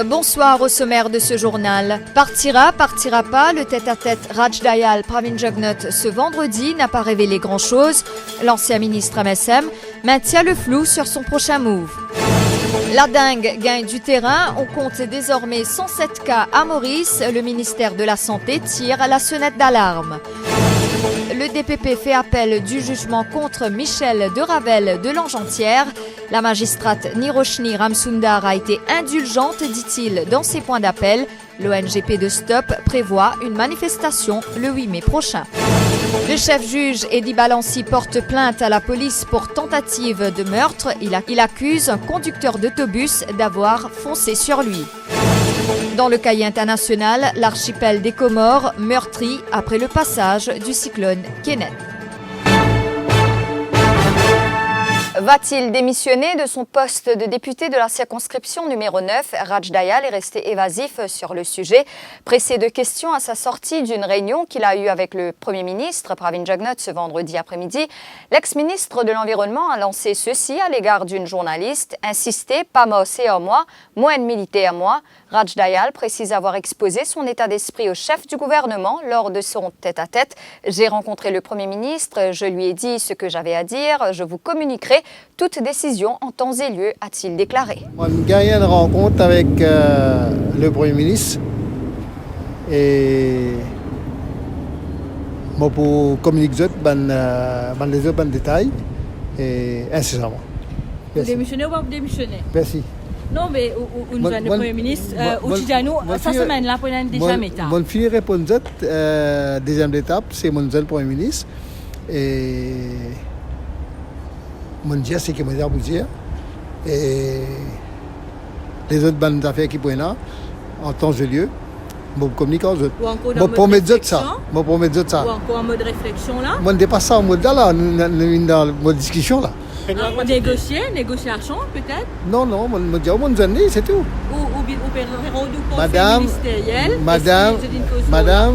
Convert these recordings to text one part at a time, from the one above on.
Bonsoir au sommaire de ce journal. Partira pas, le tête-à-tête Raj Dayal-Pravin Jugnauth ce vendredi n'a pas révélé grand-chose. L'ancien ministre MSM maintient le flou sur son prochain move. La dingue gagne du terrain, on compte désormais 107 cas à Maurice. Le ministère de la Santé tire à la sonnette d'alarme. Le DPP fait appel du jugement contre Michel de Ravel de Langentière. La magistrate Niroshni Ramsundar a été indulgente, dit-il, dans ses points d'appel. L'ONGP de Stop prévoit une manifestation le 8 mai prochain. Le chef juge Eddy Balancy porte plainte à la police pour tentative de meurtre. Il accuse un conducteur d'autobus d'avoir foncé sur lui. Dans le cahier international, l'archipel des Comores meurtri après le passage du cyclone Kenneth. Va-t-il démissionner de son poste de député de la circonscription numéro 9 ? Raj Dayal est resté évasif sur le sujet. Pressé de questions à sa sortie d'une réunion qu'il a eue avec le Premier ministre Pravin Jugnauth ce vendredi après-midi, l'ex-ministre de l'Environnement a lancé ceci à l'égard d'une journaliste. Insistez, pas moi, c'est à moi, moi milité à moi. Raj Dayal précise avoir exposé son état d'esprit au chef du gouvernement lors de son tête-à-tête. J'ai rencontré le Premier ministre, je lui ai dit ce que j'avais à dire, je vous communiquerai toute décision en temps et lieu, a-t-il déclaré. On a gagné une rencontre avec le Premier ministre et moi pour communiquer les autres détails et incessamment. Vous démissionnez ou pas vous démissionnez? Merci. Non, mais où nous avons le Premier ministre, où tu dis à nous, cette semaine-là, pour une deuxième étape. Mon fille répond deuxième étape, c'est mon Premier ministre. Et mon Dieu, c'est que je vais vous dire. Et les autres bandes affaires qui prennent là, en temps et lieu, je communique aux autres. Je promets ça. Ou encore en mode réflexion là? Je dépasse ça en mode là, dans la discussion là. Négociation peut-être? Non, je dis mon Dieu, c'est tout. Ou Madame,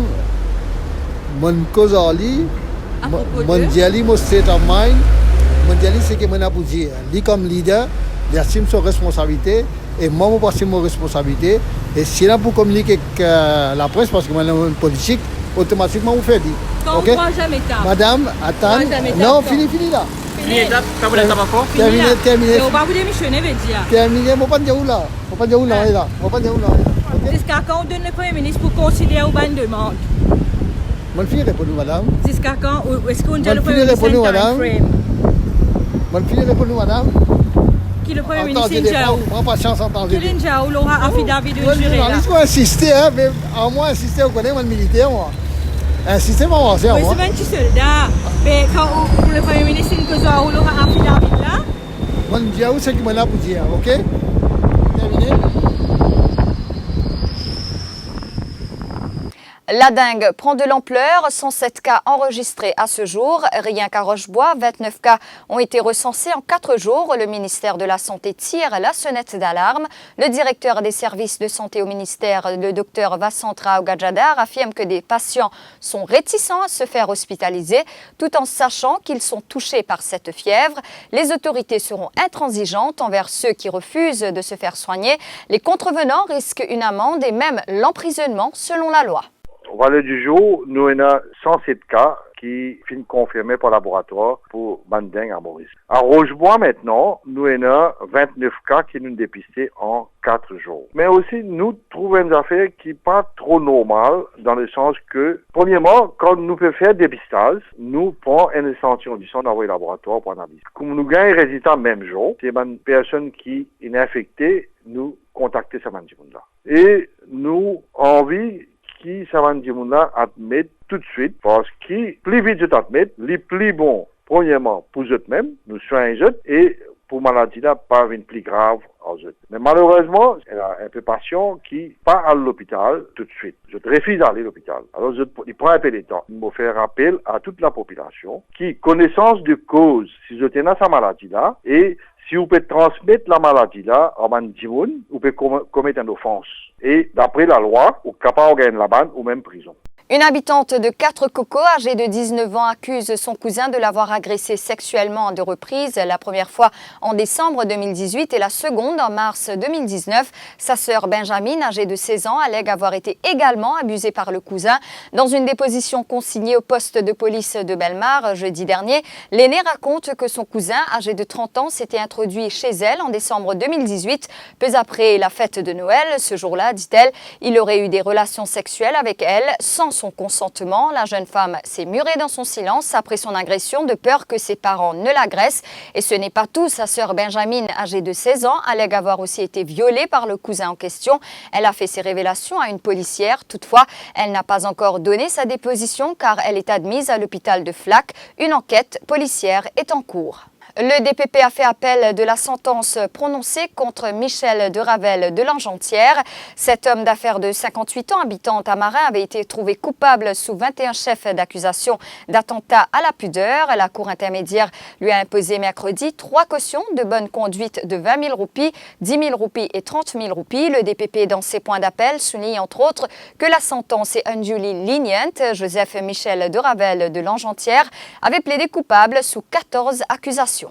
mon cause ali, mon diali, mon state of mind, mon diali, c'est que mon apoudier. Lui comme leader, il assume ses responsabilités et moi, je assume mes responsabilités. Et si là pour communiquer avec la presse, parce que moi, je suis politique, automatiquement, vous faites. Quand okay? on croit jamais tard. Madame, attends. Non, fini là. Terminé. On va vous démissionner, veut dire. Terminé, je ne vais pas dire où là. Jusqu'à quand on donne le Premier ministre pour considérer ou pas une demande? Mon fille répond, madame. Jusqu'à quand est-ce qu'on dit le Premier ministre une time frame? Mon fille répond, madame. Qui le Premier ministre Injaou? Prends patience, entendez. Qui l'Injaou l'aura affidavit de jurer là? Il faut insister, mais en moi, insister, vous connaissez mon militaire, moi. Insister, moi, c'est moi. Oui, c'est 28 soldats. Mais quand le Premier ministre Injaou l'aura affidavit là? Mon Dieu, c'est qui m'en a pour dire, ok? Terminé? La dingue prend de l'ampleur, 107 cas enregistrés à ce jour. Rien qu'à Rochebois, 29 cas ont été recensés en 4 jours. Le ministère de la Santé tire la sonnette d'alarme. Le directeur des services de santé au ministère, le docteur Vasantra Gajadar, affirme que des patients sont réticents à se faire hospitaliser, tout en sachant qu'ils sont touchés par cette fièvre. Les autorités seront intransigeantes envers ceux qui refusent de se faire soigner. Les contrevenants risquent une amende et même l'emprisonnement selon la loi. Au valeur du jour, nous avons 107 cas qui sont confirmés par laboratoire pour Banding à Maurice. À Rochebois maintenant, nous avons 29 cas qui nous dépistés en 4 jours. Mais aussi, nous trouvons une affaire qui n'est pas trop normale dans le sens que, premièrement, quand nous pouvons faire dépistage, nous prenons un échantillon du sang dans le laboratoire pour analyse. Comme nous gagnons les résultats même jour, c'est une personne qui est infectée, nous contacter ce monde-là. Et nous avons envie qui ça va dire admettre tout de suite parce que plus vite je t'admets, le plus bon premièrement pour eux-mêmes, nous soignons eux et pour maladie là pas une plus grave aux eux. Mais malheureusement, il y a un peu patient qui pas à l'hôpital tout de suite. Je refuse d'aller à l'hôpital. Alors il prend un peu de temps. Il me fait rappel à toute la population qui connaissance de cause si je tiens à sa maladie là et si vous pouvez transmettre la maladie là à Mandimoun, vous pouvez commettre une offense. Et d'après la loi, vous êtes capable de gagner la bande ou même prison. Une habitante de 4 Cocos, âgée de 19 ans, accuse son cousin de l'avoir agressé sexuellement à 2 reprises, la première fois en décembre 2018 et la seconde en mars 2019. Sa sœur Benjamin, âgée de 16 ans, allègue avoir été également abusée par le cousin. Dans une déposition consignée au poste de police de Bellemare jeudi dernier, l'aîné raconte que son cousin, âgé de 30 ans, s'était introduit chez elle en décembre 2018. Peu après la fête de Noël, ce jour-là, dit-elle, il aurait eu des relations sexuelles avec elle sans son consentement. La jeune femme s'est murée dans son silence après son agression de peur que ses parents ne l'agressent. Et ce n'est pas tout. Sa sœur Benjamin, âgée de 16 ans, allègue avoir aussi été violée par le cousin en question. Elle a fait ses révélations à une policière. Toutefois, elle n'a pas encore donné sa déposition car elle est admise à l'hôpital de Flac. Une enquête policière est en cours. Le DPP a fait appel de la sentence prononcée contre Michel de Ravel de Langentière. Cet homme d'affaires de 58 ans, habitant à Marin, avait été trouvé coupable sous 21 chefs d'accusation d'attentat à la pudeur. La Cour intermédiaire lui a imposé mercredi 3 cautions de bonne conduite de 20 000 roupies, 10 000 roupies et 30 000 roupies. Le DPP, dans ses points d'appel, souligne entre autres que la sentence est unduly lenient. Joseph Michel de Ravel de Langentière avait plaidé coupable sous 14 accusations.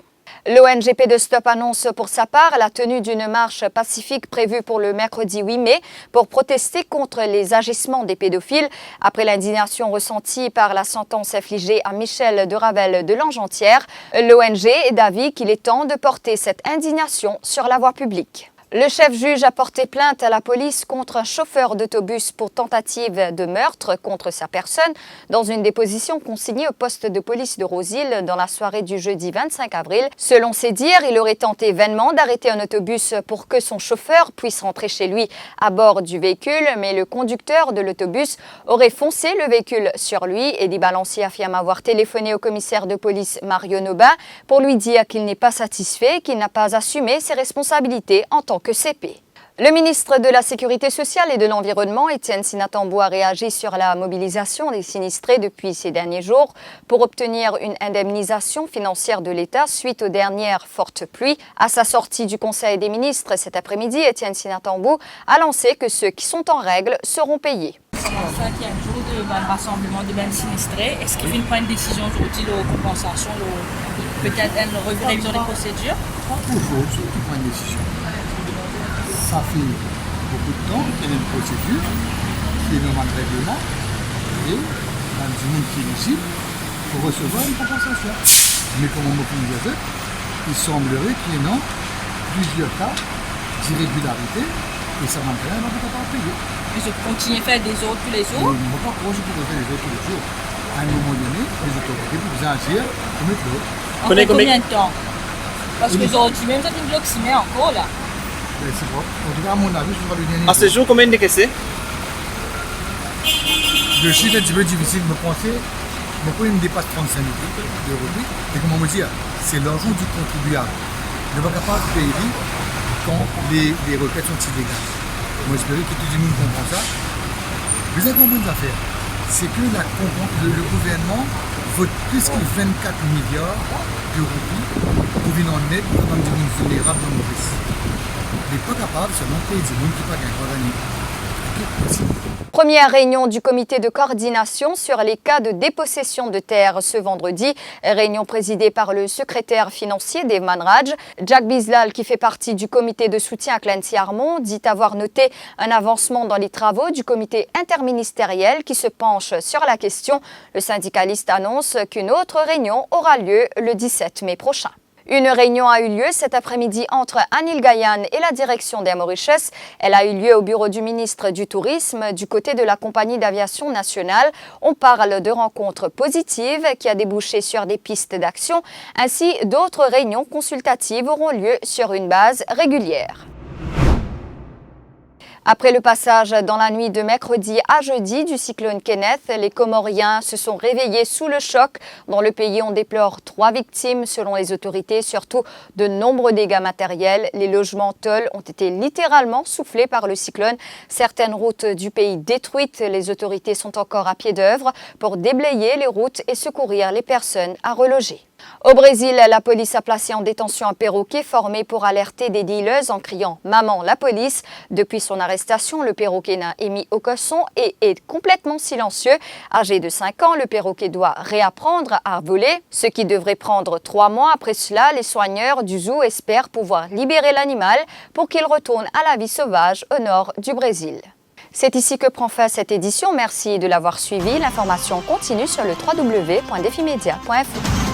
L'ONGP de Stop annonce pour sa part la tenue d'une marche pacifique prévue pour le mercredi 8 mai pour protester contre les agissements des pédophiles. Après l'indignation ressentie par la sentence infligée à Michel de Ravel de Langentière, l'ONG est d'avis qu'il est temps de porter cette indignation sur la voie publique. Le chef juge a porté plainte à la police contre un chauffeur d'autobus pour tentative de meurtre contre sa personne dans une déposition consignée au poste de police de Rosille dans la soirée du jeudi 25 avril. Selon ses dires, il aurait tenté vainement d'arrêter un autobus pour que son chauffeur puisse rentrer chez lui à bord du véhicule, mais le conducteur de l'autobus aurait foncé le véhicule sur lui. Eddie Balancier affirme avoir téléphoné au commissaire de police Mario Nobin pour lui dire qu'il n'est pas satisfait et qu'il n'a pas assumé ses responsabilités en tant que CP. Le ministre de la Sécurité sociale et de l'Environnement, Étienne Sinatambo, a réagi sur la mobilisation des sinistrés depuis ces derniers jours pour obtenir une indemnisation financière de l'État suite aux dernières fortes pluies. À sa sortie du Conseil des ministres cet après-midi, Étienne Sinatambo a lancé que ceux qui sont en règle seront payés. C'est le 5e jour de rassemblement de même sinistrés. Est-ce qu'il y a une décision aujourd'hui de compensation, peut-être une révision des procédures? Aujourd'hui, il prend une décision. Ça fait beaucoup de temps qu'il y a une procédure, qui est normalement le règlement, et dans du monde qui est ici, pour recevoir une compensation. Mais comme on m'a dit, il semblerait qu'il y ait plusieurs cas d'irrégularité, et ça m'entraîne à ne pas payer. Et je continue à faire des autres tous les jours? Je ne sais pas pourquoi je peux faire des autres tous les jours. À un moment donné, les autorités peuvent agir pour mettre l'autre. Après combien de temps? Parce que aujourd'hui, même ça, une bloc encore là. C'est bon. En tout cas, à mon avis, je vais le dernier. À ce jour, combien de décaissés? Le chiffre est un petit peu difficile de me penser. Mon point me dépasse 35 000 euros. Et comment me dire, c'est l'argent du contribuable. Ne pas capable de payer quand les requêtes sont illégales. Moi, j'espère que tout le monde comprend ça. Vous avez compris une affaire. C'est que le gouvernement vote plus que 24 milliards de roupies pour venir en aide pour des gens vulnérables dans nos pays. Il n'est pas capable seulement de payer des gens qui ne sont pas gagnés. Première réunion du comité de coordination sur les cas de dépossession de terres ce vendredi. Réunion présidée par le secrétaire financier des Manraj. Jack Bislal, qui fait partie du comité de soutien à Clancy Armon, dit avoir noté un avancement dans les travaux du comité interministériel qui se penche sur la question. Le syndicaliste annonce qu'une autre réunion aura lieu le 17 mai prochain. Une réunion a eu lieu cet après-midi entre Anil Gayan et la direction d'Air Mauritius. Elle a eu lieu au bureau du ministre du Tourisme du côté de la compagnie d'aviation nationale. On parle de rencontres positives qui a débouché sur des pistes d'action. Ainsi, d'autres réunions consultatives auront lieu sur une base régulière. Après le passage dans la nuit de mercredi à jeudi du cyclone Kenneth, les Comoriens se sont réveillés sous le choc. Dans le pays, on déplore 3 victimes selon les autorités, surtout de nombreux dégâts matériels. Les logements Toll ont été littéralement soufflés par le cyclone. Certaines routes du pays détruites, les autorités sont encore à pied d'œuvre pour déblayer les routes et secourir les personnes à reloger. Au Brésil, la police a placé en détention un perroquet formé pour alerter des dealers en criant « Maman, la police ». Depuis son arrestation, le perroquet n'a émis aucun son et est complètement silencieux. Âgé de 5 ans, le perroquet doit réapprendre à voler, ce qui devrait prendre 3 mois. Après cela, les soigneurs du zoo espèrent pouvoir libérer l'animal pour qu'il retourne à la vie sauvage au nord du Brésil. C'est ici que prend fin cette édition. Merci de l'avoir suivi. L'information continue sur le www.defimedia.info.